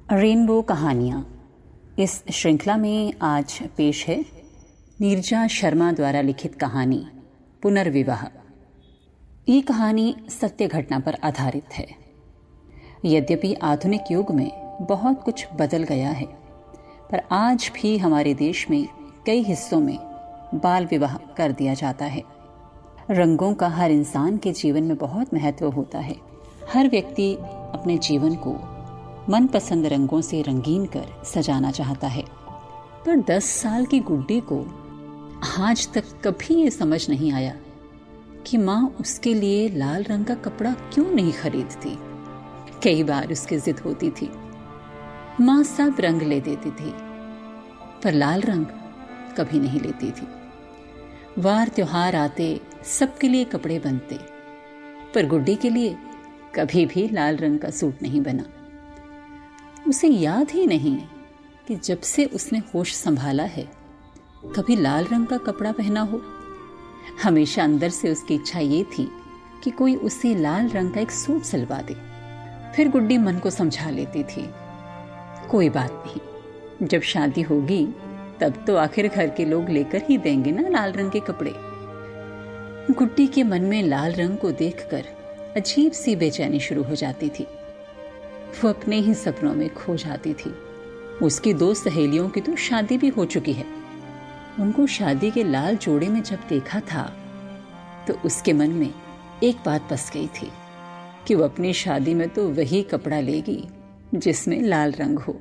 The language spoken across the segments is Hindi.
रेनबो कहानियाँ। इस श्रृंखला में आज पेश है नीरजा शर्मा द्वारा लिखित कहानी पुनर्विवाह। ये कहानी सत्य घटना पर आधारित है। यद्यपि आधुनिक युग में बहुत कुछ बदल गया है, पर आज भी हमारे देश में कई हिस्सों में बाल विवाह कर दिया जाता है। रंगों का हर इंसान के जीवन में बहुत महत्व होता है। हर व्यक्ति अपने जीवन को मनपसंद रंगों से रंगीन कर सजाना चाहता है, पर 10 साल की गुड्डी को आज तक कभी ये समझ नहीं आया कि माँ उसके लिए लाल रंग का कपड़ा क्यों नहीं खरीदती। कई बार उसकी जिद होती थी। माँ सब रंग ले देती थी, पर लाल रंग कभी नहीं लेती थी। वार त्योहार आते सबके लिए कपड़े बनते, पर गुड्डी के लिए कभी भी लाल रंग का सूट नहीं बना। उसे याद ही नहीं कि जब से उसने होश संभाला है कभी लाल रंग का कपड़ा पहना हो। हमेशा अंदर से उसकी इच्छा ये थी कि कोई उसे लाल रंग का एक सूट सिलवा दे। फिर गुड्डी मन को समझा लेती थी, कोई बात नहीं, जब शादी होगी तब तो आखिर घर के लोग लेकर ही देंगे ना लाल रंग के कपड़े। गुड्डी के मन में लाल रंग को देखकर अजीब सी बेचैनी शुरू हो जाती थी। वो अपने ही सपनों में खो जाती थी। उसकी 2 सहेलियों की तो शादी भी हो चुकी है। उनको शादी के लाल जोड़े में जब देखा था तो उसके मन में एक बात बस गई थी कि वो अपनी शादी में तो वही कपड़ा लेगी जिसमें लाल रंग हो।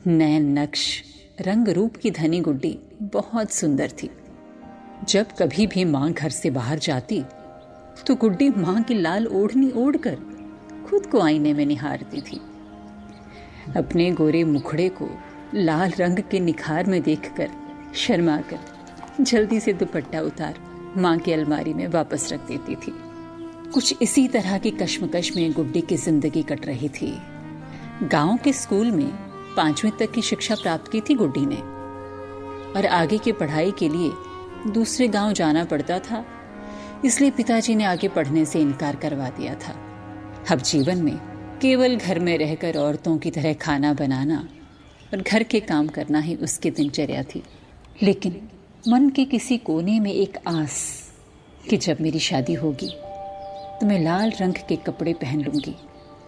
नैन नक्श रंग रूप की धनी गुड्डी बहुत सुंदर थी। जब कभी भी माँ घर से बाहर जाती तो गुड्डी माँ की लाल ओढ़नी ओढ़कर खुद को आईने में निहारती थी। अपने गोरे मुखड़े को लाल रंग के निखार में देखकर शर्माकर जल्दी से दुपट्टा उतार माँ की अलमारी में वापस रख देती थी। कुछ इसी तरह की कश्मकश में गुड्डी की जिंदगी कट रही थी। गांव के स्कूल में 5वीं तक की शिक्षा प्राप्त की थी गुड्डी ने, और आगे की पढ़ाई के लिए दूसरे गांव जाना पड़ता था, इसलिए पिताजी ने आगे पढ़ने से इनकार करवा दिया था। अब जीवन में केवल घर में रहकर औरतों की तरह खाना बनाना और घर के काम करना ही उसकी दिनचर्या थी। लेकिन मन के किसी कोने में एक आस कि जब मेरी शादी होगी तो मैं लाल रंग के कपड़े पहन लूंगी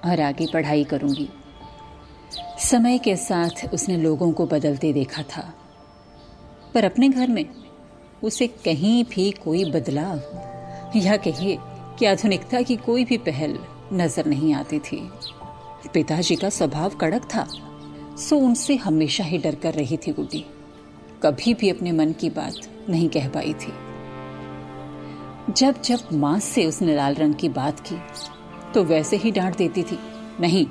और आगे पढ़ाई करूंगी। समय के साथ उसने लोगों को बदलते देखा था, पर अपने घर में उसे कहीं भी कोई बदलाव या कहिए कि आधुनिकता की कोई भी पहल नजर नहीं आती थी। पिताजी का स्वभाव कड़क था, सो उनसे हमेशा ही डर कर रही थी गुड्डी। कभी भी अपने मन की बात नहीं कह पाई थी। जब जब माँ से उसने लाल रंग की बात की तो वैसे ही डांट देती थी, नहीं,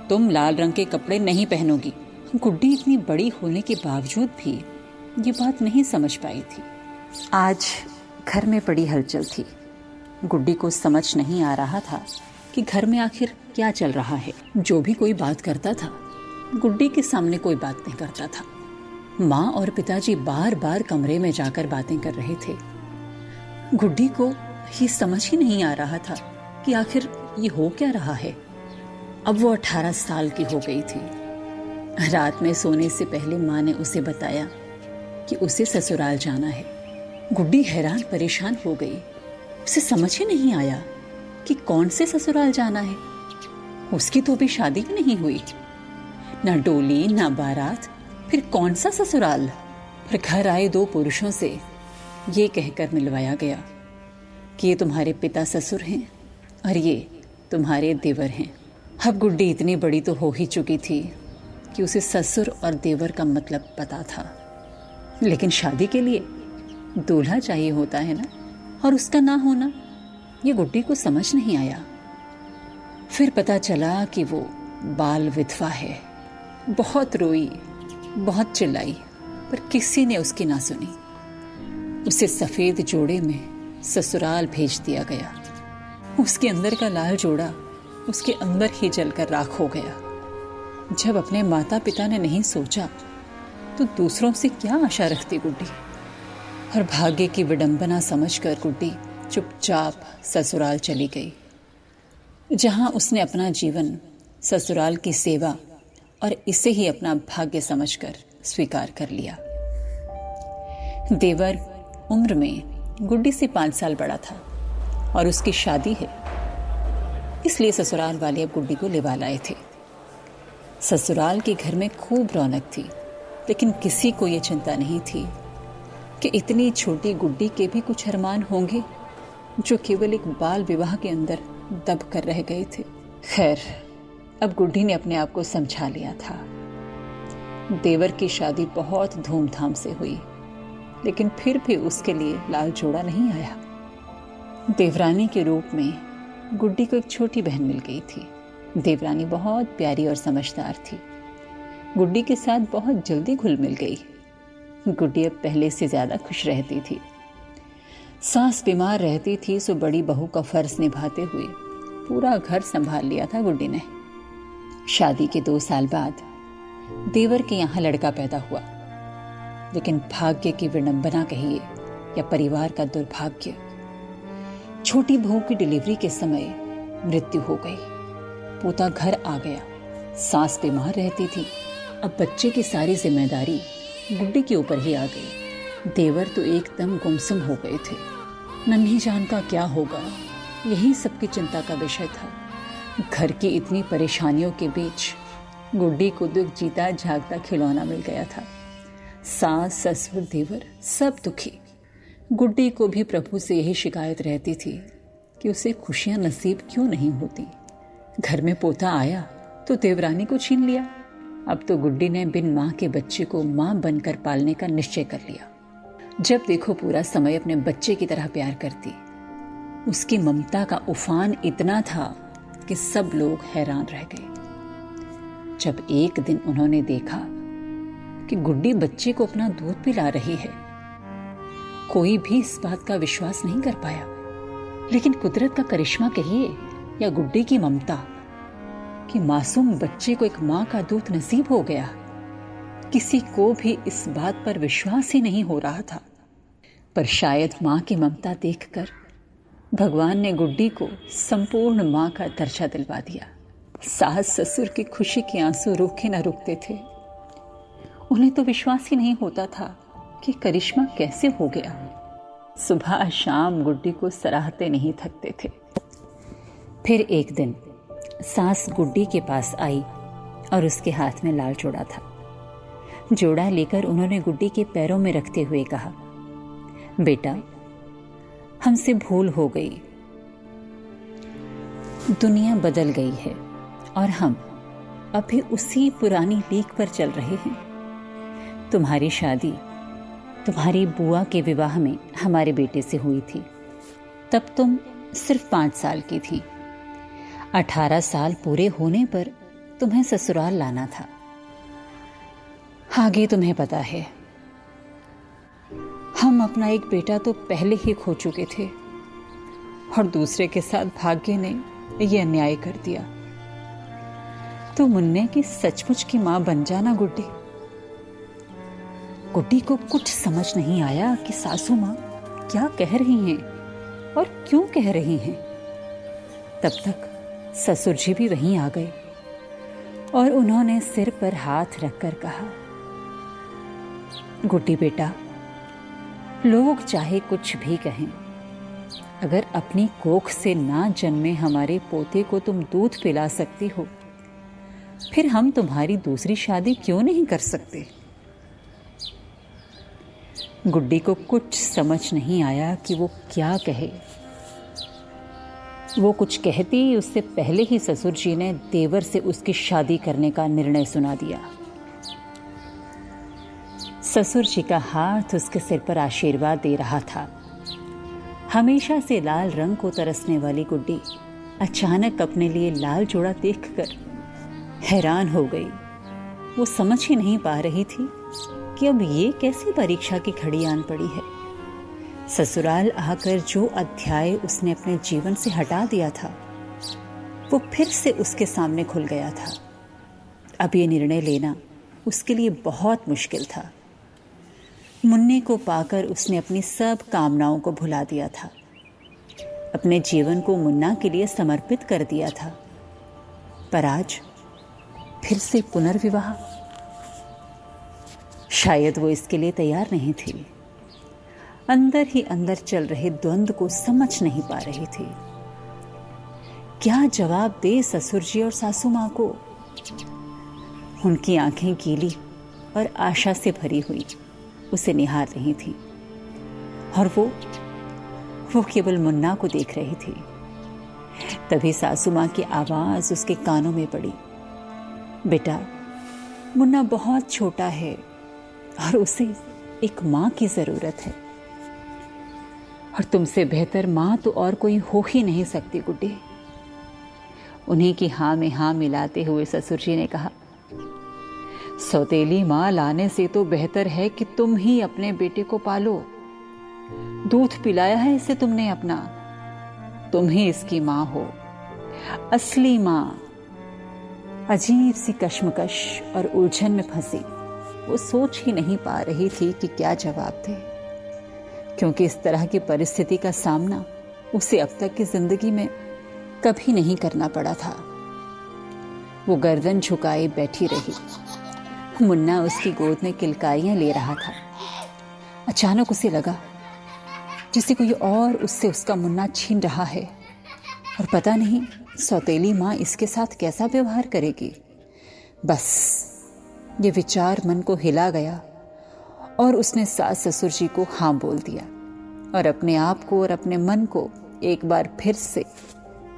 तुम लाल रंग के कपड़े नहीं पहनोगी। गुड्डी इतनी बड़ी होने के बावजूद भी ये बात नहीं समझ पाई थी। आज घर में बड़ी हलचल थी। गुड्डी को समझ नहीं आ रहा था कि घर में आखिर क्या चल रहा है। जो भी कोई बात करता था गुड्डी के सामने कोई बात नहीं करता था। माँ और पिताजी बार बार कमरे में जाकर बातें कर रहे थे। गुड्डी को ये समझ ही नहीं आ रहा था कि आखिर ये हो क्या रहा है। अब वो 18 साल की हो गई थी। रात में सोने से पहले माँ ने उसे बताया कि उसे ससुराल जाना है। गुड्डी हैरान परेशान हो गई। उसे समझ ही नहीं आया कि कौन से ससुराल जाना है। उसकी तो अभी शादी ही नहीं हुई, ना डोली ना बारात, फिर कौन सा ससुराल। फिर घर आए 2 पुरुषों से ये कहकर मिलवाया गया कि ये तुम्हारे पिता ससुर हैं और ये तुम्हारे देवर हैं। अब गुड्डी इतनी बड़ी तो हो ही चुकी थी कि उसे ससुर और देवर का मतलब पता था, लेकिन शादी के लिए दूल्हा चाहिए होता है ना, और उसका ना होना ये गुड्डी को समझ नहीं आया। फिर पता चला कि वो बाल विधवा है। बहुत रोई, बहुत चिल्लाई, पर किसी ने उसकी ना सुनी। उसे सफेद जोड़े में ससुराल भेज दिया गया। उसके अंदर का लाल जोड़ा उसके अंदर ही जलकर राख हो गया। जब अपने माता पिता ने नहीं सोचा तो दूसरों से क्या आशा रखती गुड्डी। और भाग्य की विडंबना समझकर गुड्डी चुपचाप ससुराल चली गई, जहां उसने अपना जीवन ससुराल की सेवा और इसे ही अपना भाग्य समझकर स्वीकार कर लिया। देवर उम्र में गुड्डी से 5 साल बड़ा था और उसकी शादी है, इसलिए ससुराल वाले अब गुड्डी को लेवा लाए थे। ससुराल के घर में खूब रौनक थी, लेकिन किसी को ये चिंता नहीं थी कि इतनी छोटी गुड्डी के भी कुछ अरमान होंगे जो केवल एक बाल विवाह के अंदर दब कर रह गए थे। खैर, अब गुड्डी ने अपने आप को समझा लिया था। देवर की शादी बहुत धूमधाम से हुई, लेकिन फिर भी उसके लिए लाल जोड़ा नहीं आया। देवरानी के रूप में गुड्डी को एक छोटी बहन मिल गई थी। देवरानी बहुत प्यारी और समझदार थी। गुड्डी के साथ बहुत जल्दी घुल मिल गई। गुड्डी अब पहले से ज्यादा खुश रहती थी। सास बीमार रहती थी, सो बड़ी बहू का फर्ज निभाते हुए पूरा घर संभाल लिया था गुड्डी ने। शादी के 2 साल बाद देवर के यहाँ लड़का पैदा हुआ, लेकिन भाग्य की विडंबना कहिए या परिवार का दुर्भाग्य, छोटी बहू की डिलीवरी के समय मृत्यु हो गई। पोता घर आ गया। सास बीमार रहती थी। अब बच्चे की सारी जिम्मेदारी गुड्डी के ऊपर ही आ गई। देवर तो एकदम गुमसुम हो गए थे। नन्ही जान का क्या होगा, यही सबकी चिंता का विषय था। घर की इतनी परेशानियों के बीच गुड्डी को दुख जीता जागता खिलौना मिल गया था। सास, ससुर, देवर सब दुखी। गुड्डी को भी प्रभु से यही शिकायत रहती थी कि उसे खुशियां नसीब क्यों नहीं होती। घर में पोता आया तो देवरानी को छीन लिया। अब तो गुड्डी ने बिन माँ के बच्चे को माँ बनकर पालने का निश्चय कर लिया। जब देखो पूरा समय अपने बच्चे की तरह प्यार करती। उसकी ममता का उफान इतना था कि सब लोग हैरान रह गए। जब एक दिन उन्होंने देखा कि गुड्डी बच्चे को अपना दूध पिला रही है, कोई भी इस बात का विश्वास नहीं कर पाया। लेकिन कुदरत का करिश्मा कहिए या गुड्डी की ममता कि मासूम बच्चे को एक माँ का दूध नसीब हो गया, किसी को भी इस बात पर विश्वास ही नहीं हो रहा था। पर शायद माँ की ममता देखकर भगवान ने गुड्डी को संपूर्ण माँ का दर्जा दिलवा दिया। सास ससुर की खुशी के आंसू रुके न रुकते थे। उन्हें तो विश्वास ही नहीं होता था कि करिश्मा कैसे हो गया। सुबह शाम गुड्डी को सराहते नहीं थकते थे। फिर एक दिन सास गुड्डी के पास आई और उसके हाथ में लाल जोड़ा था। जोड़ा लेकर उन्होंने गुड्डी के पैरों में रखते हुए कहा, बेटा, हमसे भूल हो गई। दुनिया बदल गई है और हम अभी उसी पुरानी लीक पर चल रहे हैं। तुम्हारी शादी तुम्हारी बुआ के विवाह में हमारे बेटे से हुई थी। तब तुम सिर्फ 5 साल की थी। 18 साल पूरे होने पर तुम्हें ससुराल लाना था। आगे तुम्हें पता है, हम अपना एक बेटा तो पहले ही खो चुके थे और दूसरे के साथ भाग्य ने यह अन्याय कर दिया। तो मुन्ने की सचमुच की मां बन जाना गुड्डी। गुड्डी को कुछ समझ नहीं आया कि सासू मां क्या कह रही हैं और क्यों कह रही हैं। तब तक ससुर जी भी वहीं आ गए और उन्होंने सिर पर हाथ रखकर कहा, गुड्डी बेटा, लोग चाहे कुछ भी कहें, अगर अपनी कोख से ना जन्मे हमारे पोते को तुम दूध पिला सकती हो, फिर हम तुम्हारी दूसरी शादी क्यों नहीं कर सकते। गुड्डी को कुछ समझ नहीं आया कि वो क्या कहे। वो कुछ कहती उससे पहले ही ससुर जी ने देवर से उसकी शादी करने का निर्णय सुना दिया। ससुर जी का हाथ उसके सिर पर आशीर्वाद दे रहा था। हमेशा से लाल रंग को तरसने वाली गुड्डी अचानक अपने लिए लाल जोड़ा देखकर हैरान हो गई। वो समझ ही नहीं पा रही थी कि अब ये कैसी परीक्षा की घड़ी आन पड़ी है। ससुराल आकर जो अध्याय उसने अपने जीवन से हटा दिया था, वो फिर से उसके सामने खुल गया था। अब ये निर्णय लेना उसके लिए बहुत मुश्किल था। मुन्ने को पाकर उसने अपनी सब कामनाओं को भुला दिया था। अपने जीवन को मुन्ना के लिए समर्पित कर दिया था। पर आज फिर से पुनर्विवाह? शायद वो इसके लिए तैयार नहीं थी। अंदर ही अंदर चल रहे द्वंद्व को समझ नहीं पा रही थी। क्या जवाब दे ससुर जी और सासू मां को? उनकी आंखें गीली और आशा से भरी हुई उसे निहार रही थी और वो केवल मुन्ना को देख रही थी। तभी सासू मां की आवाज उसके कानों में पड़ी, बेटा, मुन्ना बहुत छोटा है और उसे एक मां की जरूरत है, और तुमसे बेहतर मां तो और कोई हो ही नहीं सकती गुड्डे। उन्हीं की हाँ में हाँ मिलाते हुए ससुर जी ने कहा, सौतेली मां लाने से तो बेहतर है कि तुम ही अपने बेटे को पालो। दूध पिलाया है इसे तुमने अपना, तुम ही इसकी मां हो, असली मां। अजीब सी कश्मकश और उलझन में फंसी वो सोच ही नहीं पा रही थी कि क्या जवाब दे, क्योंकि इस तरह की परिस्थिति का सामना उसे अब तक की जिंदगी में कभी नहीं करना पड़ा था। वो गर्दन झुकाए बैठी रही। मुन्ना उसकी गोद में किलकारियां ले रहा था। अचानक उसे लगा जैसे कोई और उससे उसका मुन्ना छीन रहा है, और पता नहीं सौतेली मां इसके साथ कैसा व्यवहार करेगी। बस ये विचार मन को हिला गया और उसने सास ससुर जी को हाँ बोल दिया और अपने आप को और अपने मन को एक बार फिर से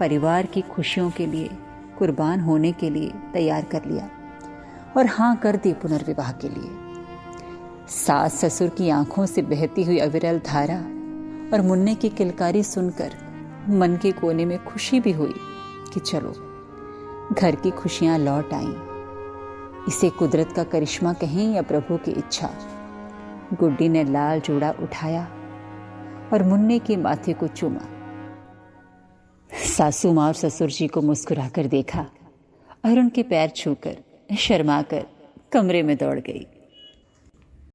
परिवार की खुशियों के लिए कुर्बान होने के लिए तैयार कर लिया और हाँ कर दी पुनर्विवाह के लिए। सास ससुर की आंखों से बहती हुई अविरल धारा और मुन्ने की किलकारी सुनकर मन के कोने में खुशी भी हुई कि चलो घर की खुशियां लौट आईं। इसे कुदरत का करिश्मा कहें या प्रभु की इच्छा। गुड्डी ने लाल जूड़ा उठाया और मुन्ने के माथे को चूमा। सासू मां और ससुर जी को मुस्कुराकर देखा और उनके पैर छूकर शर्माकर कमरे में दौड़ गई।